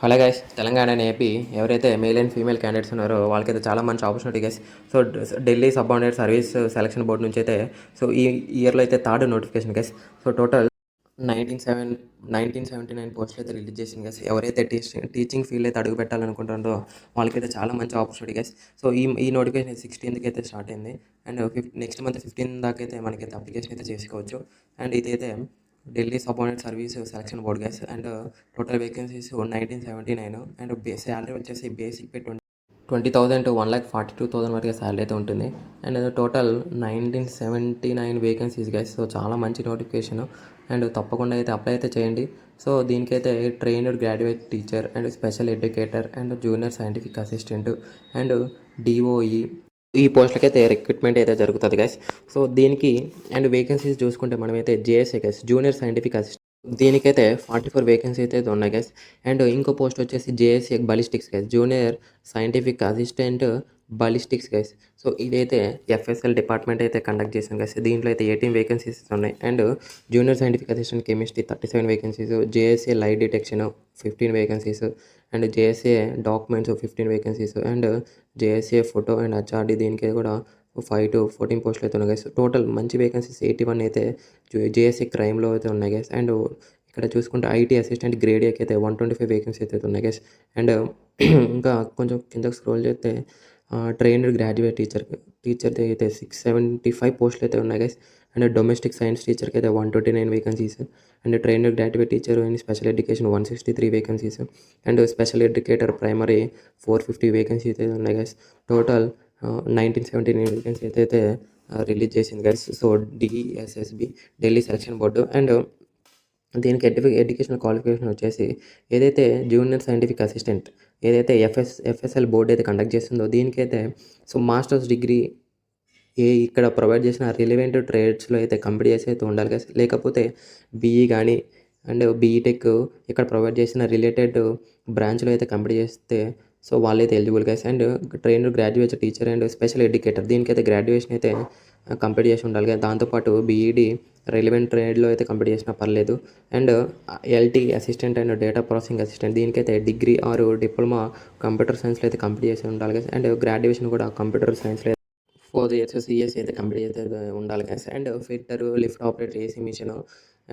Hello guys, Telangana and AP ఎవరైతే male and female candidates ఉన్నారో వాళ్ళకైతే చాలా మంచి opportunity guys. So Delhi subordinate service selection board నుంచి అయితే ఈ ఇయర్లో అయితే third notification guys. So total 1979 పోస్టులు అయితే రిలీజ్ చేసింది గైస్. ఎవరైతే టీచింగ్ ఫీల్డ్ అయితే అడుగు పెట్టాలనుకుంటారో వాళ్ళకైతే చాలా మంచి ఆపర్చునిటీ గైస్. సో ఈ నోటిఫికేషన్ 16th అయితే స్టార్ట్ అయింది అండ్ నెక్స్ట్ మంత్ 15 దాకా అయితే మనకైతే అప్లికేషన్ అయితే చేసుకోవచ్చు. అండ్ ఇదైతే Delhi subordinate service selection board guys. And total vacancies 1979 and salary వచ్చేసి బేసిక్ పే 20,000 to 1,42,000 వరకు శాలరీ అయితే ఉంటుంది. And total 1979 vacancies guys. So చాలా మంచి నోటిఫికేషన్ అండ్ తప్పకుండా అయితే అప్లై అయితే చేయండి. సో దీనికైతే trained graduate teacher and special educator and junior scientific assistant and DOE ఈ పోస్టులకైతే రిక్రూట్మెంట్ అయితే జరుగుతుంది గైస్. సో దీనికి అండ్ వేకెన్సీస్ చూసుకుంటే మనమైతే JSA guys, junior scientific assistant, దీనికైతే 44 వేకెన్సీ అయితే ఉన్నాయి గైస్. అండ్ ఇంకో పోస్ట్ వచ్చేసి JSA ballistics guys, junior scientific assistant ballistics guys. So ఇదైతే ఎఫ్ఎస్ఎల్ డిపార్ట్మెంట్ అయితే కండక్ట్ చేశాను గైస్. దీంట్లో అయితే 18 వేకెన్సీస్ ఉన్నాయి. And junior scientific assistant chemistry 37 vacancies, JSA light detection 15 vacancies and JSA documents 15 vacancies and JSA photo and HRD దీనికి కూడా 5 to 14 పోస్టులు అయితే ఉన్నాయి గైస్. టోటల్ మంచి వేకెన్సీస్ 81 అయితే జేఎస్ఏ క్రైమ్లో అయితే ఉన్నాయి గైస్. అండ్ ఇక్కడ చూసుకుంటే ఐటీ అసిస్టెంట్ గ్రేడ్ ఏకి అయితే 125 వేకెన్సీ అయితే ఉన్నాయి గైస్. అండ్ ఇంకా కొంచెం కిందకి స్క్రోల్ చేస్తే ట్రైన్డ్ గ్రాడ్యుయేట్ టీచర్ది అయితే 675 పోస్టులు అయితే ఉన్నాయి గైస్. అండ్ డొమెస్టిక్ సైన్స్ టీచర్కి అయితే 129 vacancies and trained graduate teacher in special education 163 vacancies and special educator primary 450 vacancy అయితే ఉన్నాయి గైస్. టోటల్ 1979 వేకెన్సీ అయితే రిలీజ్ చేసింది guys. So DSSB, Delhi selection board. And దీనికి ఎడ్యుకేషనల్ క్వాలిఫికేషన్ వచ్చేసి ఏదైతే జూనియర్ సైంటిఫిక్ అసిస్టెంట్ ఏదైతే ఎఫ్ఎస్ఎల్ బోర్డు అయితే conduct చేస్తుందో దీనికైతే సో మాస్టర్స్ డిగ్రీ ఇక్కడ ప్రొవైడ్ చేసిన రిలవెంట్ ట్రేడ్స్లో అయితే కంప్లీట్ చేసి అయితే ఉండాలి గైస్. లేకపోతే బీఈ కానీ అండ్ బీటెక్ ఇక్కడ ప్రొవైడ్ చేసిన రిలేటెడ్ బ్రాంచ్లో అయితే కంప్లీట్ చేస్తే సో వాళ్ళైతే eligible guys. And trained graduate teacher and special educator దీనికైతే గ్రాడ్యుయేషన్ అయితే కంప్లీట్ చేసి ఉండాలి కదా. దాంతోపాటు బీఈడి రిలవెంట్ ట్రేడ్లో అయితే కంప్లీట్ చేసినా పర్లేదు. And LT assistant and data processing assistant దీనికైతే డిగ్రీ ఆర్ డిప్లొమా కంప్యూటర్ సైన్స్లో అయితే కంప్లీట్ చేసి ఉండాలి గైస్. అండ్ గ్రాడ్యుయేషన్ కూడా కంప్యూటర్ సైన్స్లో 4 years సిఎస్సి అయితే కంప్లీట్ అయితే ఉండాలి guys. And fitter, lift operator, AC machine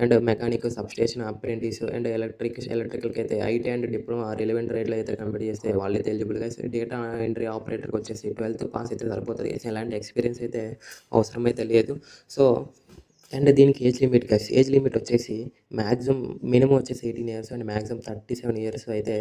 and mechanic, substation apprentice and ఎలక్ట్రికల్కి అయితే ఐటీ అండ్ డిప్లొమా రిలవెంట్ రేట్లో అయితే కంప్లీట్ చేస్తే వాళ్ళైతే ఎలిజిబుల్ గైస్. డేటా ఎంట్రీ ఆపరేటర్కి వచ్చేసి 12th పాస్ అయితే సరిపోతుంది గైస్. ఎలాంటి ఎక్స్పీరియన్స్ అయితే అవసరం అయితే లేదు. సో అండ్ దీనికి age limit guys, age limit వచ్చేసి మ్యాక్సిమం మినిమం వచ్చేసి 18 years అండ్ మ్యాక్సిమం 37 years అయితే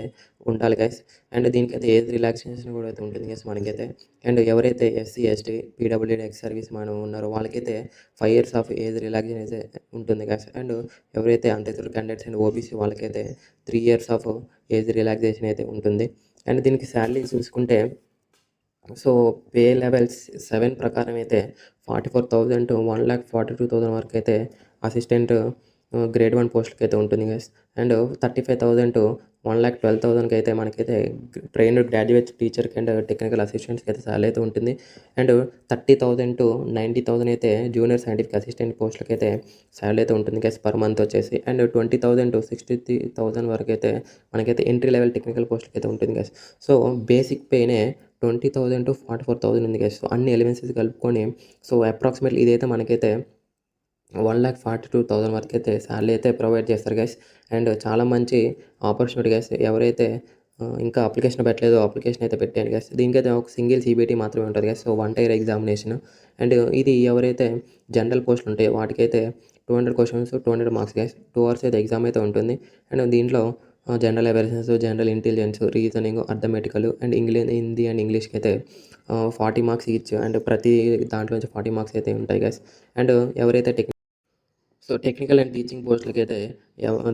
ఉండాలి గైస్. అండ్ దీనికైతే ఏజ్ రిలాక్సేషన్ కూడా అయితే ఉంటుంది గైస్ మనకైతే. అండ్ ఎవరైతే SC ST PWD ex service మనం ఉన్నారో వాళ్ళకైతే 5 years ఆఫ్ ఏజ్ రిలాక్సేషన్ అయితే ఉంటుంది గైస్. అండ్ ఎవరైతే అంతేతర క్యాండిడేట్స్ అండ్ ఓబీసీ వాళ్ళకైతే 3 years ఆఫ్ ఏజ్ రిలాక్సేషన్ అయితే ఉంటుంది. అండ్ దీనికి శాలరీ చూసుకుంటే సో పే లెవెల్స్ 7 ప్రకారం అయితే 44,000 to 1,42,000 వరకు అయితే అసిస్టెంట్ గ్రేడ్ 1 పోస్ట్కి అయితే ఉంటుంది గైస్. అండ్ 35,000 to 1,12,000కి అయితే మనకైతే ట్రైన్డ్ గ్రాడ్యుయేట్ టీచర్కి అండ్ టెక్నికల్ అసిస్టెంట్స్కి అయితే శాలరీ అయితే ఉంటుంది. అండ్ 30,000 to 90,000 అయితే జూనియర్ సైంటిఫిక్ అసిస్టెంట్ పోస్టులకి అయితే శాలరీ అయితే ఉంటుంది గైస్ పర్ మంత్ వచ్చేసి. అండ్ 20,000 to 60,000 వరకు అయితే మనకైతే ఎంట్రీ లెవెల్ టెక్నికల్ పోస్టులకి అయితే ఉంటుంది గైస్. సో బేసిక్ పేనే 20,000 to 44,000 ఉంది గైస్. సో అన్ని ఎలిమెంట్స్ కలుపుకొని సో అప్రాక్సిమేట్లీ ఇదైతే మనకైతే 1,42,000 వరకు అయితే శాలరీ అయితే ప్రొవైడ్ చేస్తారు గైస్. అండ్ చాలా మంచి ఆపర్చునిటీ గైస్. ఎవరైతే ఇంకా అప్లికేషన్ పెట్టలేదో అప్లికేషన్ అయితే పెట్టాను గైస్. దీనికైతే ఒక సింగిల్ సిబిటీ మాత్రమే ఉంటుంది guys. So 1 tier examination. And ఇది ఎవరైతే జనరల్ పోస్టులు ఉంటాయో వాటికైతే 200 questions 200 marks గైస్. 2 hours అయితే ఎగ్జామ్ అయితే ఉంటుంది. అండ్ దీంట్లో general awareness, general intelligence, reasoning, arithmetical and Hindi and ఇంగ్లీష్కి అయితే 40 marks ఈచ్. అండ్ ప్రతి దాంట్లో నుంచి 40 marks అయితే ఉంటాయి గైస్. అండ్ ఎవరైతే సో టెక్నికల్ అండ్ టీచింగ్ పోస్టులకి అయితే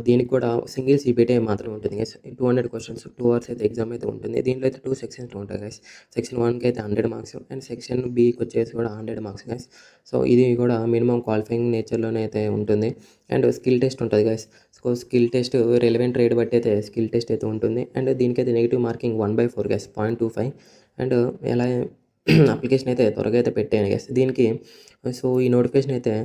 దీనికి కూడా సింగిల్ సిబిటీ మాత్రమే ఉంటుంది గైస్. 200 questions 2 hours అయితే ఎగ్జామ్ అయితే ఉంటుంది. దీంట్లో అయితే 2 sections ఉంటాయి గైస్. సెక్షన్ 1కి అయితే 100 marks అండ్ సెక్షన్ బికి వచ్చేసి కూడా 100 marks గైస్. సో ఇది కూడా మినిమం క్వాలిఫైయింగ్ నేచర్లోనే అయితే ఉంటుంది. అండ్ స్కిల్ టెస్ట్ ఉంటుంది guys. So skill test relevant rate బట్టి అయితే స్కిల్ టెస్ట్ అయితే ఉంటుంది. అండ్ దీనికైతే నెగిటివ్ మార్కింగ్ 1/4 గైస్, 0.25. అండ్ ఎలా అప్లికేషన్ అయితే త్వరగా అయితే పెట్టాను గైస్ దీనికి. సో ఈ నోటిఫికేషన్ అయితే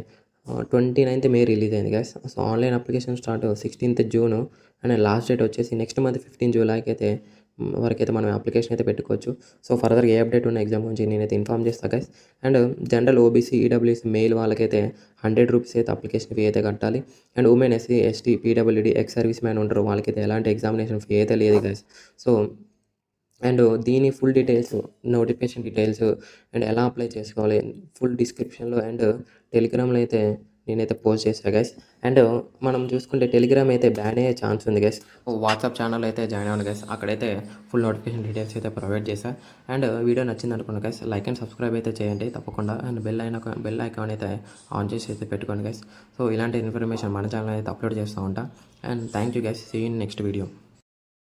29th మే రిలీజ్ అయింది guys. So online application start 16th June and last date వచ్చేసి నెక్స్ట్ మంత్ 15 జూలైకి అయితే వరకైతే మనం అప్లికేషన్ అయితే పెట్టుకోవచ్చు. సో ఫర్దర్గా ఏ అప్డేట్ ఉన్న ఎగ్జామ్ గురించి నేనైతే ఇన్ఫామ్ చేస్తాను guys. And general OBC EWS mail వాళ్ళకైతే 100 రూపీస్ అయితే అప్లికేషన్ ఫీ అయితే కట్టాలి. And women SC ST PWD ex service man ఉంటారు, వాళ్ళకైతే ఎలాంటి ఎగ్జామినేషన్ ఫీ అయితే లేదు గైస్. సో అండ్ దీని full details, notification details and ఎలా అప్లై చేసుకోవాలి ఫుల్ డిస్క్రిప్షన్లో అండ్ టెలిగ్రామ్లో అయితే నేనైతే పోస్ట్ చేశాను గైస్. అండ్ మనం చూసుకుంటే టెలిగ్రామ్ అయితే బ్యాన్ అయ్యే ఛాన్స్ ఉంది గైస్. వాట్సాప్ ఛానల్ అయితే జాయిన్ అవ్వండి గైస్, అక్కడైతే ఫుల్ నోటిఫికేషన్ డీటెయిల్స్ అయితే ప్రొవైడ్ చేశాను. అండ్ వీడియో నచ్చింది అనుకోండి గైస్, లైక్ అండ్ సబ్స్క్రైబ్ అయితే చేయండి తప్పకుండా. అండ్ బెల్ ఐకాన్ అయితే ఆన్ చేసి అయితే పెట్టుకోండి గైస్. సో ఇలాంటి ఇన్ఫర్మేషన్ మన ఛానల్ అయితే అప్లోడ్ చేస్తూ ఉంటా. And thank you guys, see you in next video.